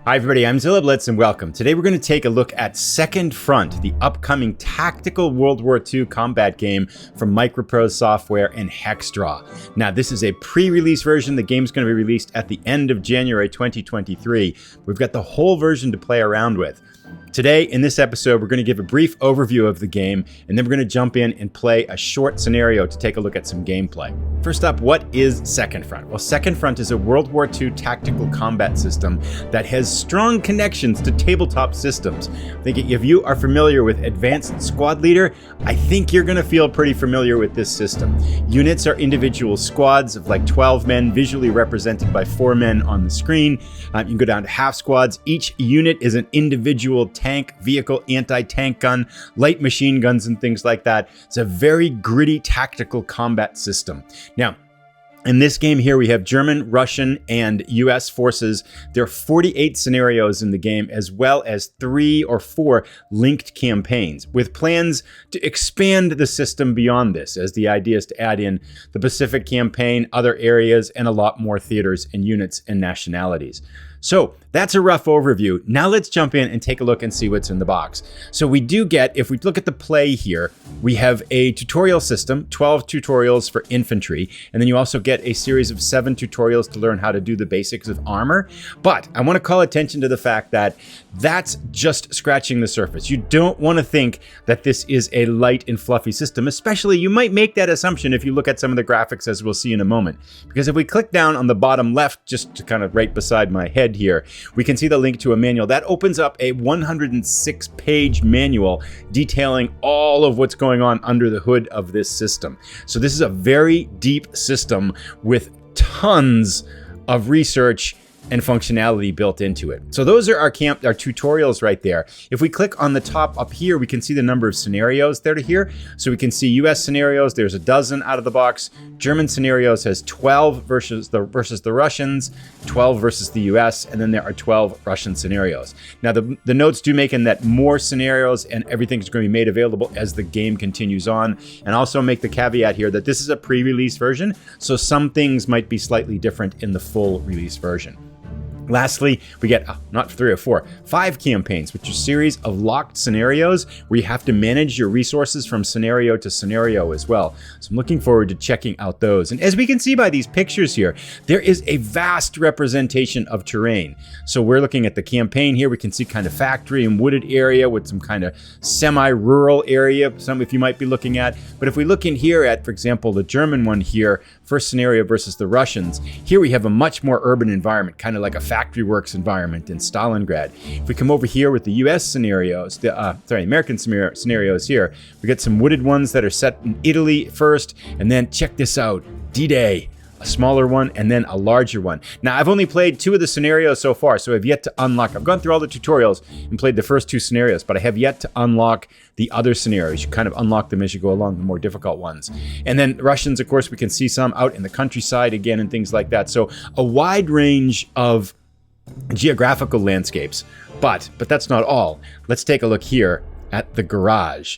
Hi everybody, I'm Zilla Blitz and welcome. Today we're going to take a look at Second Front, the upcoming tactical World War II combat game from Microprose Software and Hexdraw. Now this is a pre-release version. The game's going to be released at the end of January 2023. We've got the whole version to play around with. Today, in this episode, we're going to give a brief overview of the game, and then we're going to jump in and play a short scenario to take a look at some gameplay. First up, what is Second Front? Well, Second Front is a World War II tactical combat system that has strong connections to tabletop systems. I think if you are familiar with Advanced Squad Leader, I think you're going to feel pretty familiar with this system. Units are individual squads of like 12 men, visually represented by 4 men on the screen. You can go down to half squads. Each unit is an individual tank, vehicle, anti-tank gun, light machine guns, and things like that. It's a very gritty tactical combat system. Now, in this game here, we have German, Russian, and US forces. There are 48 scenarios in the game, as well as 3 or 4 linked campaigns, with plans to expand the system beyond this, as the idea is to add in the Pacific campaign, other areas, and a lot more theaters and units and nationalities. So that's a rough overview. Now let's jump in and take a look and see what's in the box. So we do get, if we look at the play here, we have a tutorial system, 12 tutorials for infantry, and then you also get a series of 7 tutorials to learn how to do the basics of armor. But I want to call attention to the fact that that's just scratching the surface. You don't want to think that this is a light and fluffy system, especially you might make that assumption if you look at some of the graphics, as we'll see in a moment. Because if we click down on the bottom left, just to kind of right beside my head here, we can see the link to a manual. That opens up a 106-page manual detailing all of what's going on under the hood of this system. So this is a very deep system with tons of research and functionality built into it. So those are our tutorials right there. If we click on the top up here, we can see the number of scenarios there to here. So we can see US scenarios, there's a dozen out of the box. German scenarios has 12 versus the Russians, 12 versus the US, and then there are 12 Russian scenarios. Now the notes do make in that more scenarios and everything's going to be made available as the game continues on. And also make the caveat here that this is a pre-release version, so some things might be slightly different in the full release version. Lastly, we get not 3 or 4, 5 campaigns, which are a series of locked scenarios where you have to manage your resources from scenario to scenario as well. So I'm looking forward to checking out those. And as we can see by these pictures here, there is a vast representation of terrain. So we're looking at the campaign here. We can see kind of factory and wooded area with some kind of semi-rural area, some if you might be looking at. But if we look in here at, for example, the German one here, first scenario versus the Russians, here we have a much more urban environment, kind of like a factory works environment in Stalingrad. If we come over here with the US scenarios, American scenarios here, we get some wooded ones that are set in Italy first, and then check this out, D-Day, a smaller one, and then a larger one. Now, I've only played 2 of the scenarios so far, so I've yet to unlock. I've gone through all the tutorials and played the first 2 scenarios, but I have yet to unlock the other scenarios. You kind of unlock them as you go along, the more difficult ones. And then Russians, of course, we can see some out in the countryside again and things like that. So a wide range of geographical landscapes. But that's not all. Let's take a look here at the garage,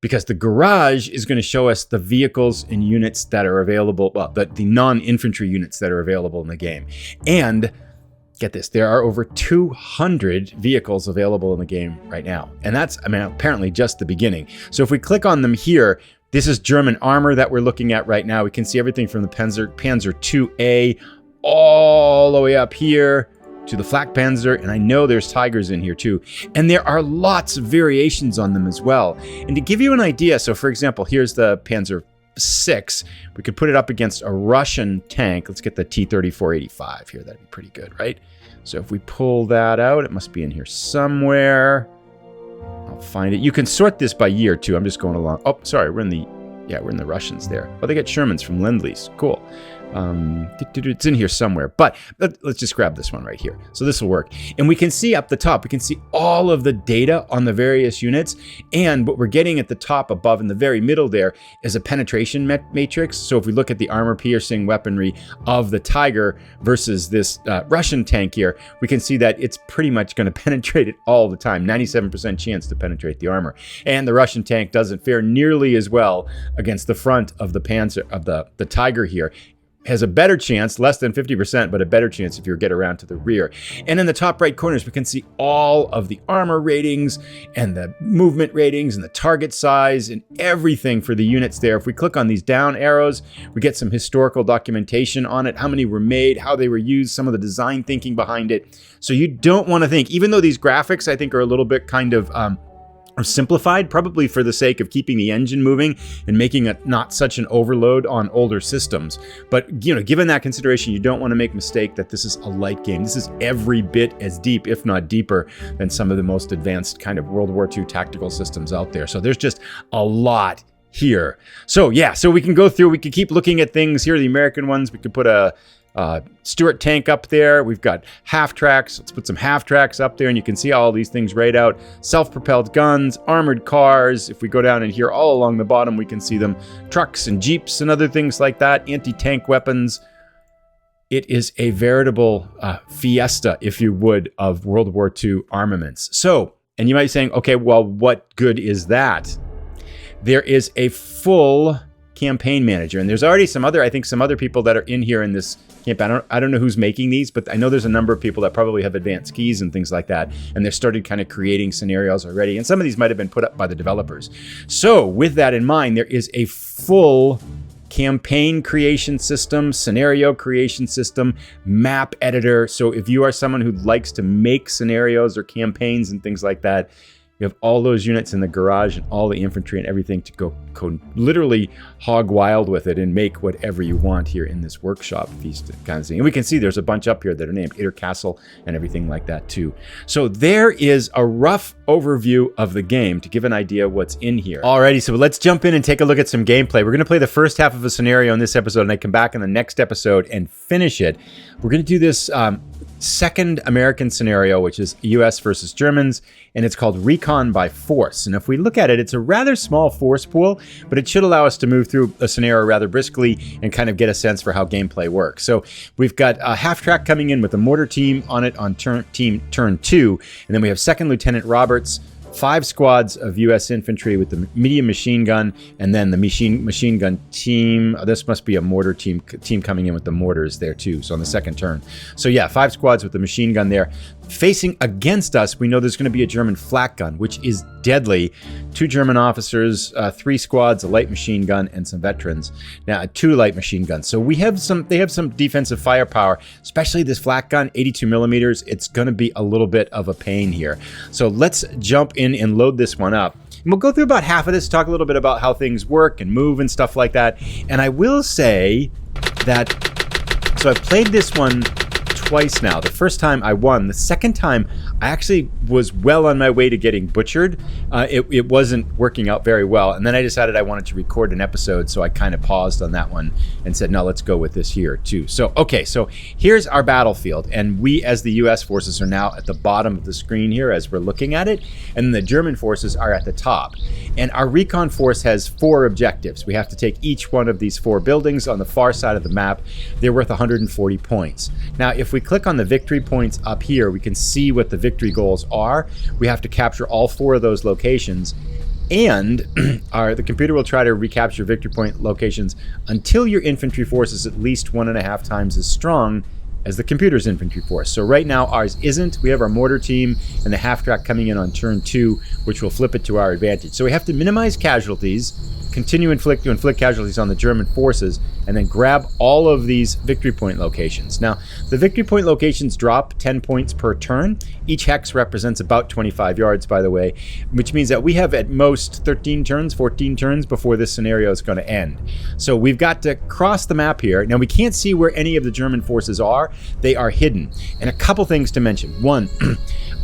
because the garage is going to show us the vehicles and units that are available, well, the non-infantry units that are available in the game. And get this, there are over 200 vehicles available in the game right now. And that's, apparently just the beginning. So if we click on them here, this is German armor that we're looking at right now. We can see everything from the Panzer IIA all the way up here to the Flak Panzer, and I know there's Tigers in here too. And there are lots of variations on them as well. And to give you an idea, so for example, here's the Panzer VI. We could put it up against a Russian tank. Let's get the T-34-85 here. That'd be pretty good, right? So if we pull that out, it must be in here somewhere. I'll find it. You can sort this by year too. I'm just going along. Oh, sorry, we're in the Russians there. Oh, they get Shermans from Lend-Lease. Cool. It's in here somewhere, but let's just grab this one right here. So this will work. And we can see up the top, we can see all of the data on the various units. And what we're getting at the top above in the very middle there is a penetration matrix. So if we look at the armor piercing weaponry of the Tiger versus this Russian tank here, we can see that it's pretty much going to penetrate it all the time. 97% chance to penetrate the armor. And the Russian tank doesn't fare nearly as well against the front of the Panzer, of the Tiger here. has a better chance, less than 50%, but a better chance if you get around to the rear. And in the top right corners, we can see all of the armor ratings and the movement ratings and the target size and everything for the units there. If we click on these down arrows, we get some historical documentation on it, how many were made, how they were used, some of the design thinking behind it. So you don't want to think, even though these graphics I think are a little bit kind of are simplified, probably for the sake of keeping the engine moving and making it not such an overload on older systems. But given that consideration, you don't want to make a mistake that this is a light game. This is every bit as deep, if not deeper, than some of the most advanced kind of World War II tactical systems out there. So there's just a lot here. So yeah, so we can go through, we can keep looking at things here, the American ones. We could put a Stuart tank up there. We've got half tracks. Let's put some half tracks up there, and you can see all these things right out. Self-propelled guns, armored cars. If we go down in here all along the bottom, we can see them. Trucks and jeeps and other things like that. Anti-tank weapons. It is a veritable fiesta, if you would, of World War II armaments. So, and you might be saying, okay, well, what good is that? There is a full campaign manager, and there's already some other people that are in here in this camp. I don't know who's making these, but I know there's a number of people that probably have advanced keys and things like that, and they've started kind of creating scenarios already, and some of these might have been put up by the developers. So with that in mind, there is a full campaign creation system, scenario creation system, map editor. So if you are someone who likes to make scenarios or campaigns and things like that, you have all those units in the garage and all the infantry and everything to go literally hog wild with it and make whatever you want here in this workshop, these kinds of things. And we can see there's a bunch up here that are named Itter Castle and everything like that too. So there is a rough overview of the game to give an idea what's in here. Alrighty, so let's jump in and take a look at some gameplay. We're going to play the first half of a scenario in this episode, and I come back in the next episode and finish it. We're going to do this second American scenario, which is US versus Germans, and it's called Recon by Force. And if we look at it, it's a rather small force pool, but it should allow us to move through a scenario rather briskly and kind of get a sense for how gameplay works. So we've got a half track coming in with a mortar team on it on turn 2, and then we have Second Lieutenant Roberts, 5 squads of U.S. infantry with the medium machine gun, and then the machine gun team. This must be a mortar team coming in with the mortars there too, so on the second turn. So yeah, 5 squads with the machine gun there. Facing against us, we know there's going to be a German flak gun, which is deadly. 2 German officers, 3 squads, a light machine gun, and some veterans. Now, 2 light machine guns. So they have some defensive firepower, especially this flak gun, 82 millimeters. It's going to be a little bit of a pain here. So let's jump in and load this one up. And we'll go through about half of this, talk a little bit about how things work and move and stuff like that. And I will say that, so I've played this one twice now. The first time I won. The second time I actually was well on my way to getting butchered. It wasn't working out very well, and then I decided I wanted to record an episode, so I kind of paused on that one and said, no, let's go with this here too. So okay, so here's our battlefield, and we as the US forces are now at the bottom of the screen here as we're looking at it, and the German forces are at the top. And our recon force has 4 objectives. We have to take each one of these 4 buildings on the far side of the map. They're worth 140 points. Now if we click on the victory points up here, we can see what the victory goals are. We have to capture all 4 of those locations, and the computer will try to recapture victory point locations until your infantry force is at least 1.5 times as strong as the computer's infantry force. So right now ours isn't. We have our mortar team and the half track coming in on turn 2, which will flip it to our advantage. So we have to minimize casualties, continue to inflict casualties on the German forces, and then grab all of these victory point locations. Now, the victory point locations drop 10 points per turn. Each hex represents about 25 yards, by the way, which means that we have at most 13 turns, 14 turns before this scenario is going to end. So we've got to cross the map here. Now, we can't see where any of the German forces are. They are hidden. And a couple things to mention. One,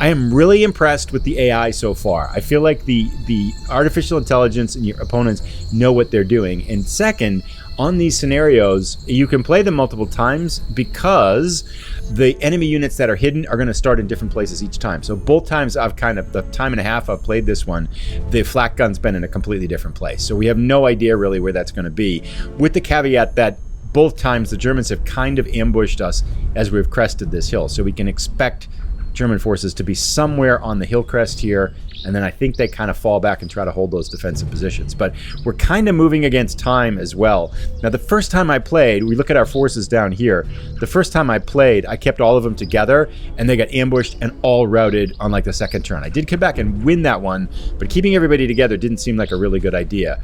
I am really impressed with the AI so far. I feel like the artificial intelligence and your opponents know what they're doing. And second, on these scenarios, you can play them multiple times because the enemy units that are hidden are going to start in different places each time. So both times the time and a half I've played this one, the flak gun's been in a completely different place. So we have no idea really where that's going to be, with the caveat that both times the Germans have kind of ambushed us as we've crested this hill. So we can expect German forces to be somewhere on the hill crest here, and then I think they kind of fall back and try to hold those defensive positions. But we're kind of moving against time as well. Now, the first time I played, we look at our forces down here. The first time I played, I kept all of them together, and they got ambushed and all routed on like the second turn. I did come back and win that one, but keeping everybody together didn't seem like a really good idea.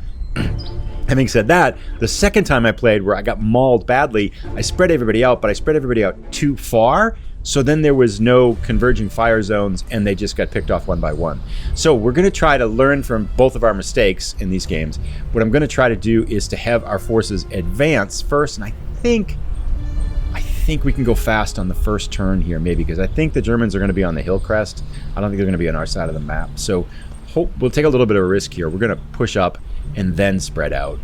Having said that, the second time I played where I got mauled badly, I spread everybody out, but I spread everybody out too far. So then there was no converging fire zones, and they just got picked off one by one. So we're going to try to learn from both of our mistakes in these games. What I'm going to try to do is to have our forces advance first, and I think we can go fast on the first turn here, maybe, because I think the Germans are going to be on the hill crest. I don't think they're going to be on our side of the map. So we'll take a little bit of a risk here. We're going to push up and then spread out.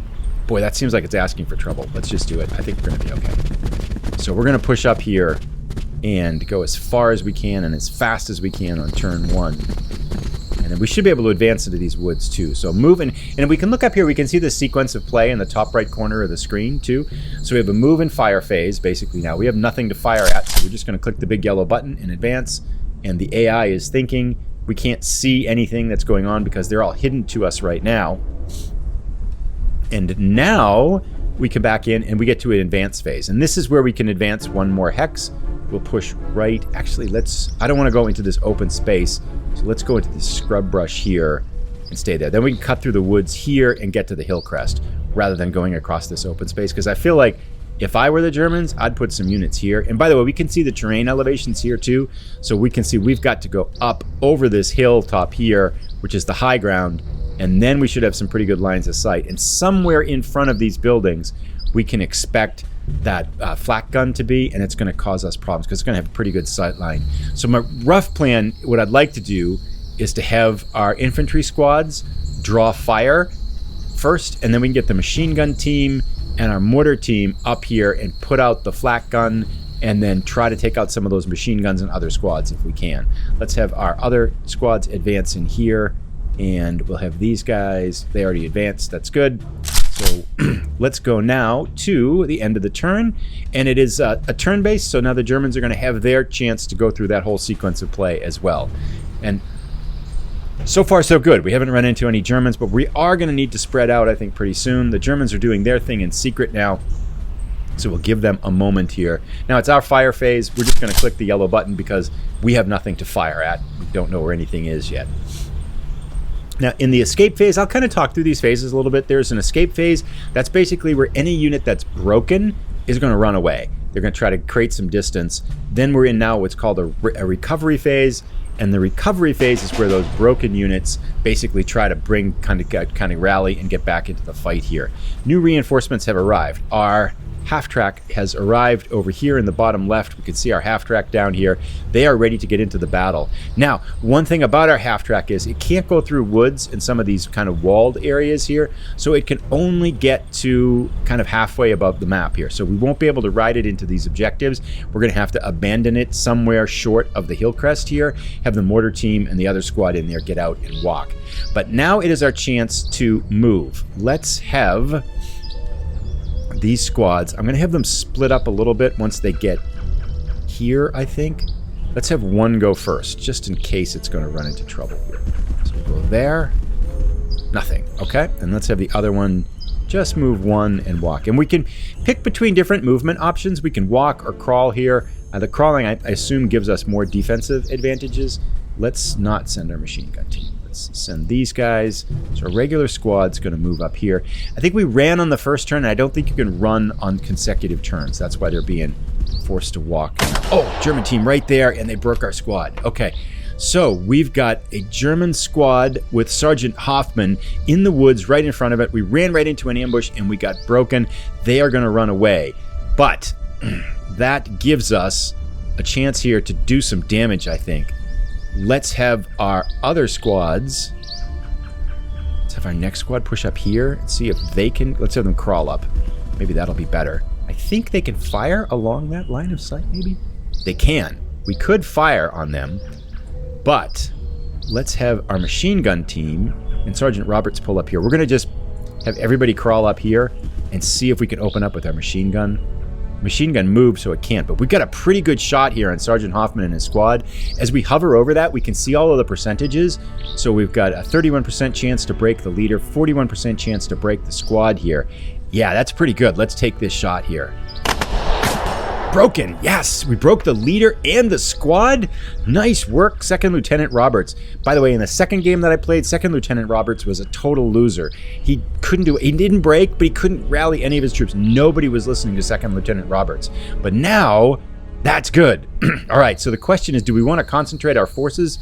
Boy, that seems like it's asking for trouble. Let's just do it. I think we're going to be okay. So we're going to push up here and go as far as we can and as fast as we can on turn one. And then we should be able to advance into these woods too. So move and if we can look up here, we can see the sequence of play in the top right corner of the screen too. So we have a move and fire phase basically now. We have nothing to fire at, so we're just going to click the big yellow button and advance. And the AI is thinking. We can't see anything that's going on because they're all hidden to us right now. And now we come back in and we get to an advance phase. And this is where we can advance one more hex. We'll push right. Actually, I don't want to go into this open space. So let's go into this scrub brush here and stay there. Then we can cut through the woods here and get to the hill crest rather than going across this open space. Because I feel like if I were the Germans, I'd put some units here. And by the way, we can see the terrain elevations here too. So we can see we've got to go up over this hilltop here, which is the high ground. And then we should have some pretty good lines of sight. And somewhere in front of these buildings, we can expect that flak gun to be, and it's going to cause us problems because it's going to have a pretty good sight line. So my rough plan, what I'd like to do is to have our infantry squads draw fire first, and then we can get the machine gun team and our mortar team up here and put out the flak gun, and then try to take out some of those machine guns and other squads if we can. Let's have our other squads advance in here, and we'll have these guys. They already advanced. That's good. So let's go now to the end of the turn, and it is a turn base, so now the Germans are going to have their chance to go through that whole sequence of play as well. And so far so good. We haven't run into any Germans, but we are going to need to spread out, I think, pretty soon. The Germans are doing their thing in secret now, so we'll give them a moment here. Now it's our fire phase. We're just going to click the yellow button because we have nothing to fire at. We don't know where anything is yet. Now, in the escape phase, I'll kind of talk through these phases a little bit. There's an escape phase. That's basically where any unit that's broken is going to run away. They're going to try to create some distance. Then we're in now what's called a recovery phase. And the recovery phase is where those broken units basically try to bring, kind of rally and get back into the fight here. New reinforcements have arrived. Our half-track has arrived over here in the bottom left. We can see our half-track down here. They are ready to get into the battle. Now, one thing about our half-track is it can't go through woods in some of these kind of walled areas here, so it can only get to kind of halfway above the map here. So we won't be able to ride it into these objectives. We're going to have to abandon it somewhere short of the hill crest here, have the mortar team and the other squad in there get out and walk. But now it is our chance to move. Let's have these squads. I'm going to have them split up a little bit once they get here, I think. Let's have one go first, just in case it's going to run into trouble here. So we'll go there. Nothing. Okay. And let's have the other one just move one and walk. And we can pick between different movement options. We can walk or crawl here. The crawling, I assume, gives us more defensive advantages. Let's not send our machine gun team. Send these guys. So our regular squad's going to move up here. I think we ran on the first turn, and I don't think you can run on consecutive turns. That's why they're being forced to walk. Oh, German team right there, and they broke our squad. Okay, so we've got a German squad with Sergeant Hoffman in the woods right in front of it. We ran right into an ambush, and we got broken. They are going to run away. But that gives us a chance here to do some damage, I think. Let's have our other squads. Let's have our next squad push up here and see if they can. Let's have them crawl up. Maybe that'll be better. I think they can fire along that line of sight, maybe? They can. We could fire on them, but let's have our machine gun team and Sergeant Roberts pull up here. We're going to just have everybody crawl up here and see if we can open up with our machine gun. Machine gun moved, so it can't. But we've got a pretty good shot here on Sergeant Hoffman and his squad. As we hover over that, we can see all of the percentages. So we've got a 31% chance to break the leader, 41% chance to break the squad here. Yeah, that's pretty good. Let's take this shot here. Broken. Yes, we broke the leader and the squad. Nice work, Second Lieutenant Roberts. By the way, in the second game that I played, Second Lieutenant Roberts was a total loser. He couldn't do it. He didn't break, but he couldn't rally any of his troops. Nobody was listening to Second Lieutenant Roberts. But now, that's good. All right, so the question is, do we want to concentrate our forces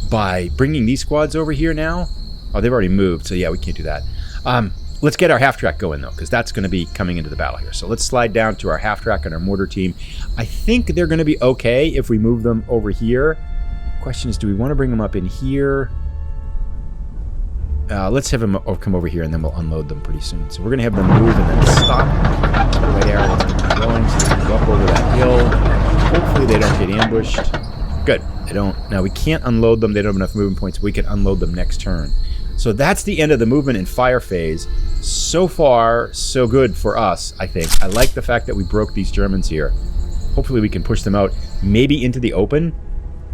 by bringing these squads over here now? Oh, they've already moved, so yeah, we can't do that. Let's get our half-track going, though, because that's going to be coming into the battle here. So let's slide down to our half-track and our mortar team. I think they're going to be okay if we move them over here. Question is, do we want to bring them up in here? Let's have them come over here, and then we'll unload them pretty soon. So we're going to have them move and then stop. Right there, let's get them going so they can go up over that hill. Hopefully they don't get ambushed. Good, they don't. Now, we can't unload them. They don't have enough movement points. We can unload them next turn. So that's the end of the movement and fire phase. So far, so good for us, I think. I like the fact that we broke these Germans here. Hopefully we can push them out, maybe into the open,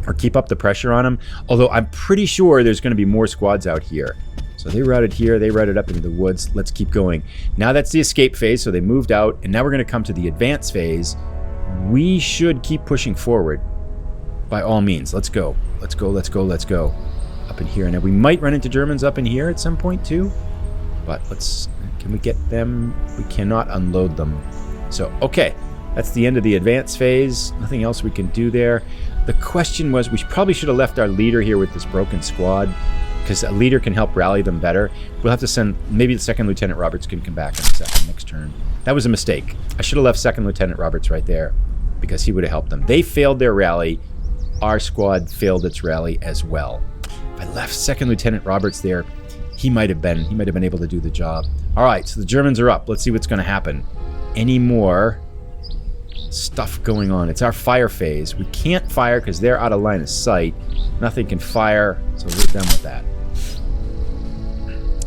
or keep up the pressure on them. Although I'm pretty sure there's going to be more squads out here. So they routed here, they routed up into the woods. Let's keep going. Now that's the escape phase, so they moved out, and now we're going to come to the advance phase. We should keep pushing forward, by all means. Let's go. Let's go, let's go, let's go. Up in here. Now we might run into Germans up in here at some point too, but can we get them? We cannot unload them. So okay, that's the end of the advance phase. Nothing else we can do there. The question was, we probably should have left our leader here with this broken squad, because a leader can help rally them better. We'll have to send, maybe the Second Lieutenant Roberts can come back in a second next turn. That was a mistake. I should have left Second Lieutenant Roberts right there, because he would have helped them. They failed their rally. Our squad failed its rally as well. If I left Second Lieutenant Roberts there, he might have been able to do the job. All right, so the Germans are up. Let's see what's going to happen. Any more stuff going on? It's our fire phase. We can't fire because they're out of line of sight. Nothing can fire, so we're done with that.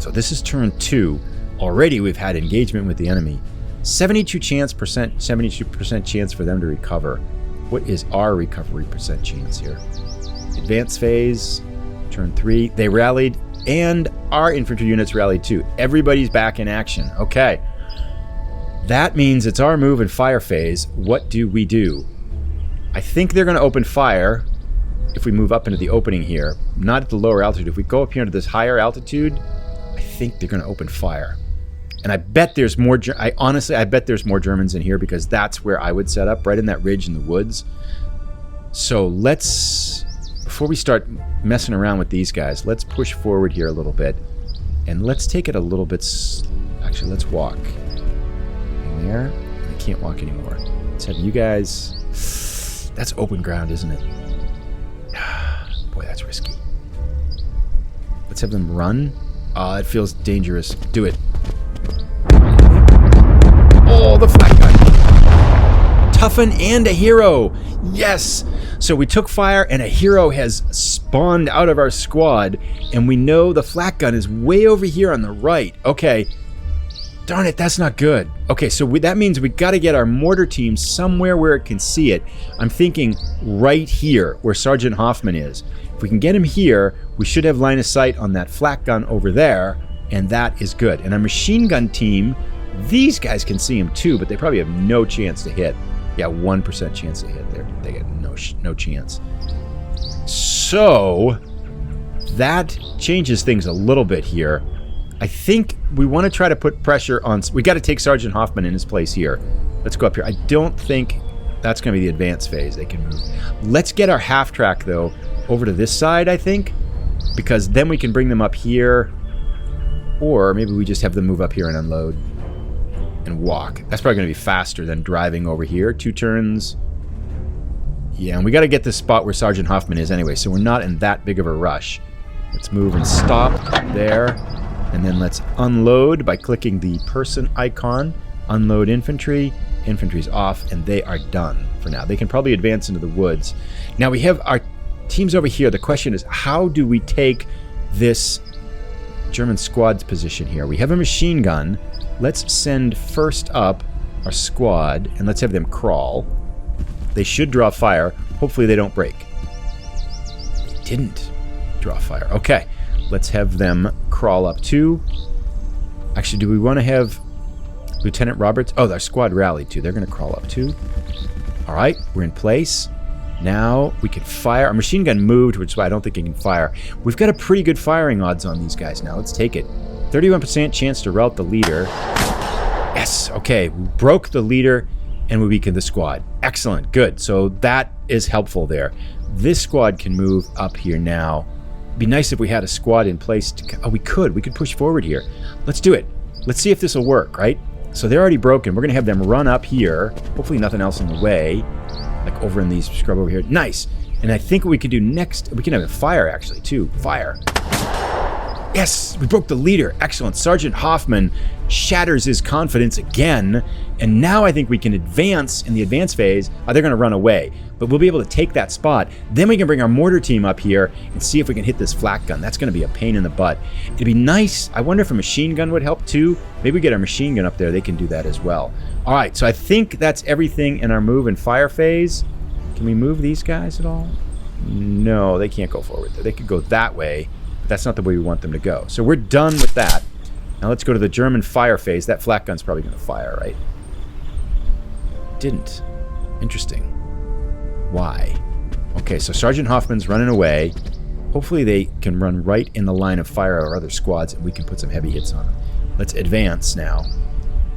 So this is turn 2. Already we've had engagement with the enemy. 72% chance for them to recover. What is our recovery percent chance here? Advance phase. Turn 3, they rallied, and our infantry units rallied too. Everybody's back in action. Okay. That means it's our move and fire phase. What do we do? I think they're going to open fire if we move up into the opening here. Not at the lower altitude. If we go up here into this higher altitude, I think they're going to open fire. And I bet there's more, I bet there's more Germans in here, because that's where I would set up, right in that ridge in the woods. So before we start messing around with these guys, let's push forward here a little bit. And let's take it a little bit... Actually, let's walk. In there. I can't walk anymore. Let's have you guys... That's open ground, isn't it? Boy, that's risky. Let's have them run. It feels dangerous. Do it. Oh, the flak gun. Toughen and a hero. Yes. So we took fire, and a hero has spawned out of our squad, and we know the flak gun is way over here on the right. Okay. Darn it, that's not good. Okay, so that means we got to get our mortar team somewhere where it can see it. I'm thinking right here, where Sergeant Hoffman is. If we can get him here, we should have line of sight on that flak gun over there, and that is good. And our machine gun team, these guys can see him too, but they probably have no chance to hit. Yeah, 1% chance to hit there. They get no chance. So that changes things a little bit here. I think we want to try to put pressure on... We got to take Sergeant Hoffman in his place here. Let's go up here. I don't think that's going to be the advance phase. They can move. Let's get our half-track, though, over to this side, I think, because then we can bring them up here, or maybe we just have them move up here and unload and walk. That's probably going to be faster than driving over here. 2 turns. Yeah, and we got to get this spot where Sergeant Hoffman is anyway, so we're not in that big of a rush. Let's move and stop there, and then let's unload by clicking the person icon. Unload infantry. Infantry's off, and they are done for now. They can probably advance into the woods. Now we have our teams over here. The question is, how do we take this German squad's position here? We have a machine gun. Let's send first up our squad, and let's have them crawl. They should draw fire. Hopefully they don't break. They didn't draw fire. Okay, let's have them crawl up too. Actually, do we want to have Lieutenant Roberts? Oh, our squad rallied too. They're going to crawl up too. All right, we're in place. Now we can fire. Our machine gun moved, which is why I don't think it can fire. We've got a pretty good firing odds on these guys now. Let's take it. 31% chance to rout the leader. Yes, okay. We broke the leader and we weakened the squad. Excellent, good. So that is helpful there. This squad can move up here now. It'd be nice if we had a squad in place. Oh, we could. We could push forward here. Let's do it. Let's see if this will work, right? So they're already broken. We're going to have them run up here. Hopefully nothing else in the way. Like over in these scrub over here. Nice. And I think what we can do next, we can have a fire actually too. Fire. Yes, we broke the leader. Excellent. Sergeant Hoffman shatters his confidence again. And now I think we can advance in the advance phase. They're going to run away. But we'll be able to take that spot. Then we can bring our mortar team up here and see if we can hit this flak gun. That's going to be a pain in the butt. It'd be nice. I wonder if a machine gun would help too. Maybe we get our machine gun up there. They can do that as well. All right, so I think that's everything in our move and fire phase. Can we move these guys at all? No, they can't go forward there. They could go that way. But that's not the way we want them to go. So we're done with that. Now let's go to the German fire phase. That flak gun's probably going to fire, right? Didn't. Interesting. Why? Okay, so Sergeant Hoffman's running away. Hopefully they can run right in the line of fire of our other squads and we can put some heavy hits on them. Let's advance now.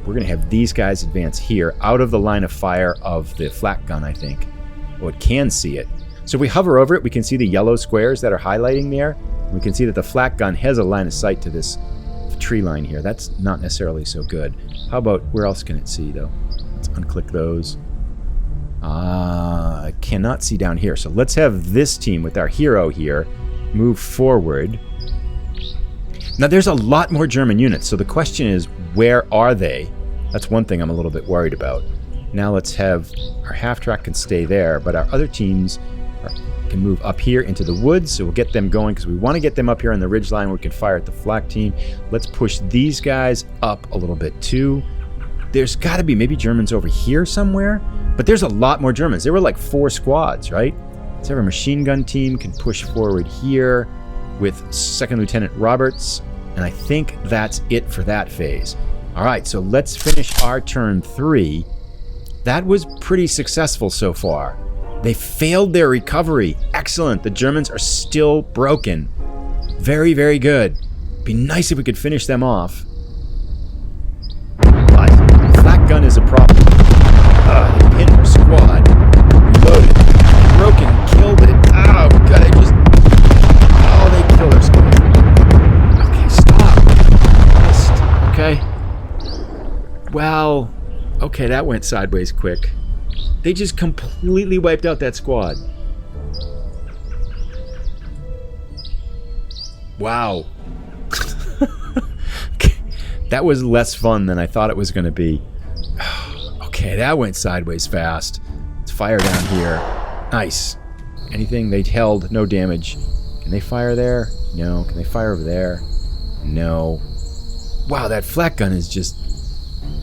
We're going to have these guys advance here out of the line of fire of the flak gun, I think. Oh, it can see it. So if we hover over it, we can see the yellow squares that are highlighting there. We can see that the flak gun has a line of sight to this tree line here. That's not necessarily so good. How about, where else can it see though? Let's unclick those. I cannot see down here. So let's have this team with our hero here move forward. Now there's a lot more German units. So the question is, where are they? That's one thing I'm a little bit worried about. Now let's have our half-track can stay there, but our other teams can move up here into the woods, so we'll get them going because we want to get them up here on the ridge line where we can fire at the flak team. Let's push these guys up a little bit too. There's got to be maybe Germans over here somewhere, but there's a lot more Germans. There were like 4 squads, right? Let's have our machine gun team can push forward here with 2nd Lieutenant Roberts, and I think that's it for that phase. All right, so let's finish our turn 3. That was pretty successful so far. They failed their recovery. Excellent. The Germans are still broken. Very, very good. Be nice if we could finish them off. But the flak gun is a problem. They pinned our squad. Reloaded. Broken. Killed it. Oh, God. They killed our squad. Okay, stop. Okay. Well, okay, that went sideways quick. They just completely wiped out that squad. Wow. That was less fun than I thought it was going to be. Okay, that went sideways fast. Let's fire down here. Nice. Anything? They held. No damage. Can they fire there? No. Can they fire over there? No. Wow, that flak gun is just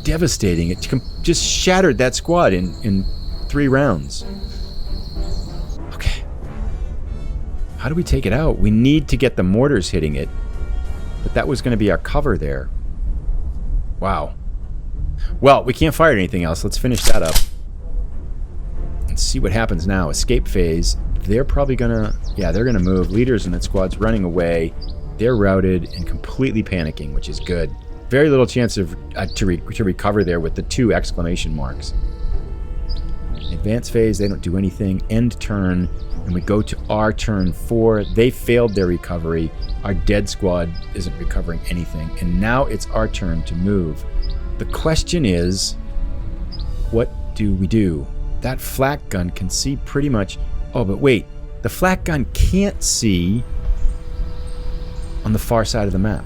devastating. It just shattered that squad in 3 rounds. Okay. How do we take it out? We need to get the mortars hitting it. But that was going to be our cover there. Wow. Well, we can't fire anything else. Let's finish that up. Let's see what happens now. Escape phase. They're probably going to... Yeah, they're going to move. Leaders in that squad's running away. They're routed and completely panicking, which is good. Very little chance of to recover there with the 2 exclamation marks. Advance phase, they don't do anything. End turn, and we go to our turn 4. They failed their recovery. Our dead squad isn't recovering anything. And now it's our turn to move. The question is, what do we do? That flak gun can see pretty much... Oh, but wait. The flak gun can't see on the far side of the map.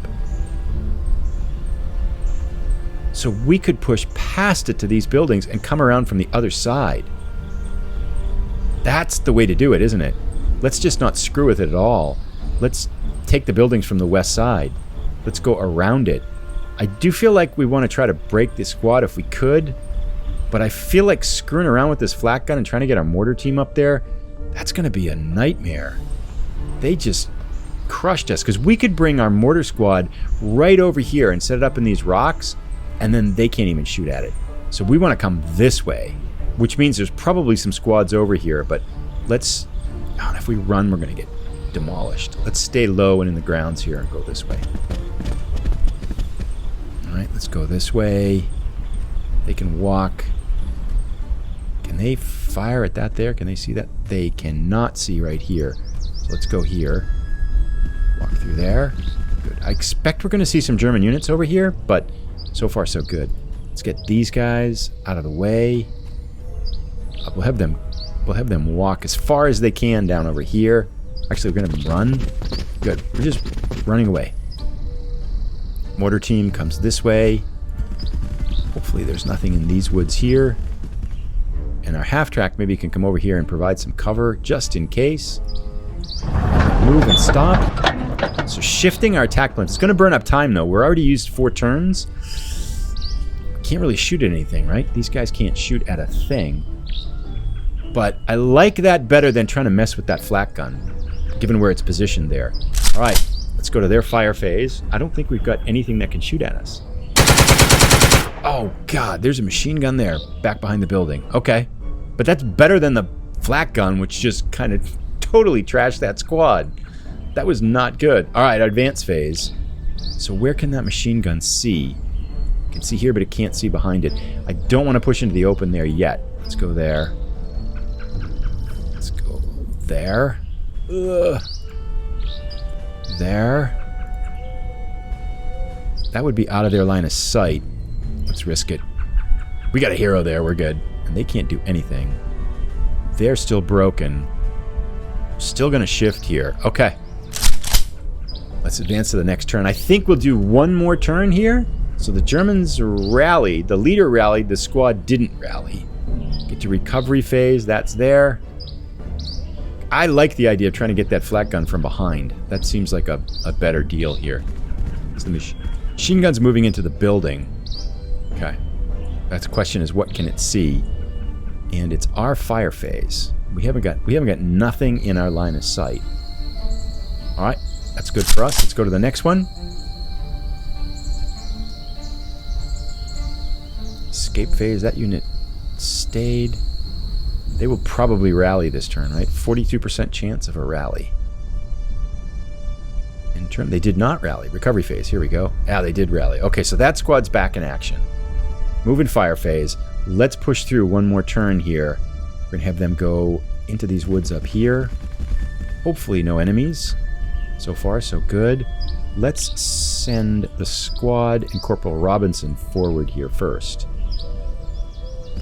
So we could push past it to these buildings and come around from the other side. That's the way to do it, isn't it? Let's just not screw with it at all. Let's take the buildings from the west side. Let's go around it. I do feel like we want to try to break this squad if we could. But I feel like screwing around with this flak gun and trying to get our mortar team up there, that's going to be a nightmare. They just crushed us, because we could bring our mortar squad right over here and set it up in these rocks, and then they can't even shoot at it. So we want to come this way, which means there's probably some squads over here, but let's... Oh, if we run, we're going to get demolished. Let's stay low and in the grounds here and go this way. Alright, let's go this way. They can walk. Can they fire at that there? Can they see that? They cannot see right here. So let's go here. Walk through there. Good. I expect we're going to see some German units over here, but so far so good. Let's get these guys out of the way. We'll have them walk as far as they can down over here. Actually, we're going to run. Good. We're just running away. Mortar team comes this way. Hopefully there's nothing in these woods here. And our half-track maybe can come over here and provide some cover just in case. Move and stop. So shifting our attack plans. It's going to burn up time, though. We're already used 4 turns. Can't really shoot at anything, right? These guys can't shoot at a thing. But I like that better than trying to mess with that flak gun, given where it's positioned there. All right, let's go to their fire phase. I don't think we've got anything that can shoot at us. Oh, God, there's a machine gun there, back behind the building. Okay, but that's better than the flak gun, which just kind of totally trashed that squad. That was not good. All right, advance phase. So where can that machine gun see? It can see here, but it can't see behind it. I don't want to push into the open there yet. Let's go there. Let's go there. Ugh. There. That would be out of their line of sight. Let's risk it. We got a hero there. We're good. And they can't do anything. They're still broken. Still going to shift here. Okay. Let's advance to the next turn. I think we'll do one more turn here. So the Germans rallied. The leader rallied. The squad didn't rally. Get to recovery phase. That's there. I like the idea of trying to get that flak gun from behind. That seems like a better deal here. So the machine gun's moving into the building. Okay. That's the question is, what can it see? And it's our fire phase. We haven't got nothing in our line of sight. All right. That's good for us. Let's go to the next one. Escape phase. That unit stayed. They will probably rally this turn, right? 42% chance of a rally. In turn, they did not rally. Recovery phase. Here we go. Ah, they did rally. Okay, so that squad's back in action. Move in fire phase. Let's push through one more turn here. We're going to have them go into these woods up here. Hopefully no enemies. So far, so good. Let's send the squad and Corporal Robinson forward here first,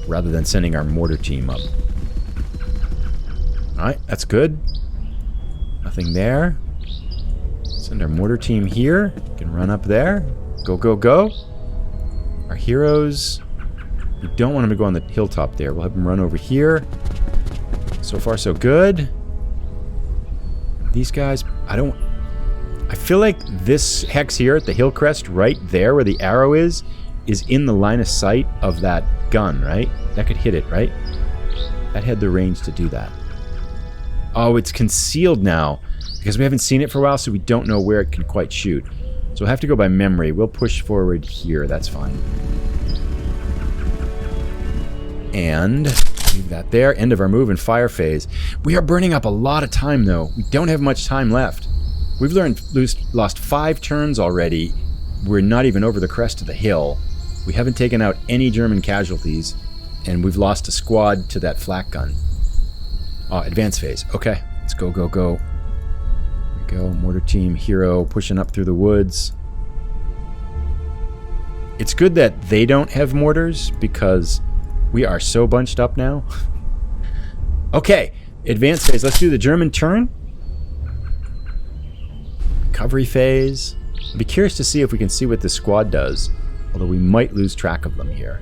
rather than sending our mortar team up. Alright, that's good. Nothing there. Send our mortar team here. Can run up there. Go, go, go. Our heroes, we don't want them to go on the hilltop there. We'll have them run over here. So far, so good. These guys, I feel like this hex here at the hill crest right there where the arrow is in the line of sight of that gun, right? That could hit it, right? That had the range to do that. Oh, it's concealed now because we haven't seen it for a while, so we don't know where it can quite shoot. So we'll have to go by memory. We'll push forward here. That's fine. And leave that there. End of our move and fire phase. We are burning up a lot of time, though. We don't have much time left. We've lost 5 turns already. We're not even over the crest of the hill. We haven't taken out any German casualties, and we've lost a squad to that flak gun. Oh, advance phase. Okay, let's go, go, go. Here we go. Mortar team, hero, pushing up through the woods. It's good that they don't have mortars, because we are so bunched up now. Okay, advance phase. Let's do the German turn. Recovery phase. I'd be curious to see if we can see what this squad does, although we might lose track of them here.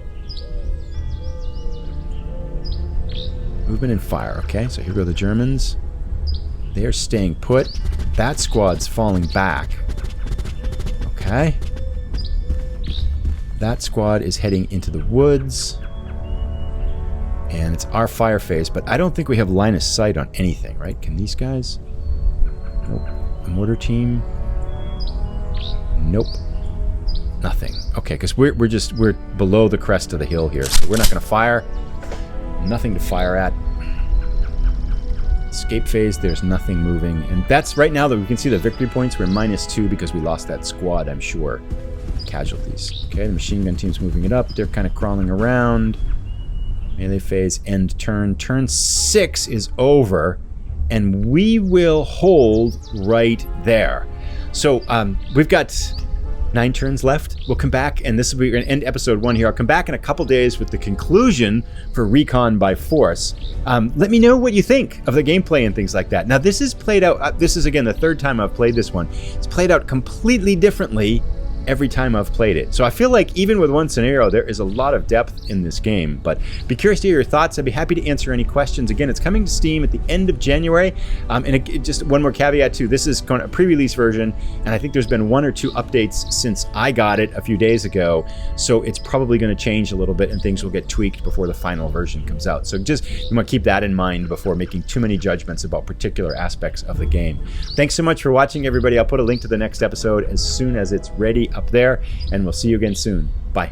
Movement and fire. Okay, so here go the Germans. They are staying put. That squad's falling back. Okay. That squad is heading into the woods. And it's our fire phase, but I don't think we have line of sight on anything, right? Can these guys? Nope. The mortar team? Nope. Nothing. Okay, because we're below the crest of the hill here, so we're not going to fire. Nothing to fire at. Escape phase, there's nothing moving. And that's right now that we can see the victory points. We're -2 because we lost that squad, I'm sure. Casualties. Okay, the machine gun team's moving it up. They're kind of crawling around. Melee phase, end turn. Turn 6 is over, and we will hold right there. So we've got 9 turns left. We'll come back, and we're going to end episode 1 here. I'll come back in a couple days with the conclusion for Recon by Force. Let me know what you think of the gameplay and things like that. Now, this is played out. This is, again, the 3rd time I've played this one. It's played out completely differently every time I've played it. So I feel like even with one scenario, there is a lot of depth in this game. But be curious to hear your thoughts. I'd be happy to answer any questions. Again, it's coming to Steam at the end of January. Just one more caveat too, this is a pre-release version, and I think there's been 1 or 2 updates since I got it a few days ago. So it's probably going to change a little bit, and things will get tweaked before the final version comes out. So just you want to keep that in mind before making too many judgments about particular aspects of the game. Thanks so much for watching, everybody. I'll put a link to the next episode as soon as it's ready up there, and we'll see you again soon. Bye.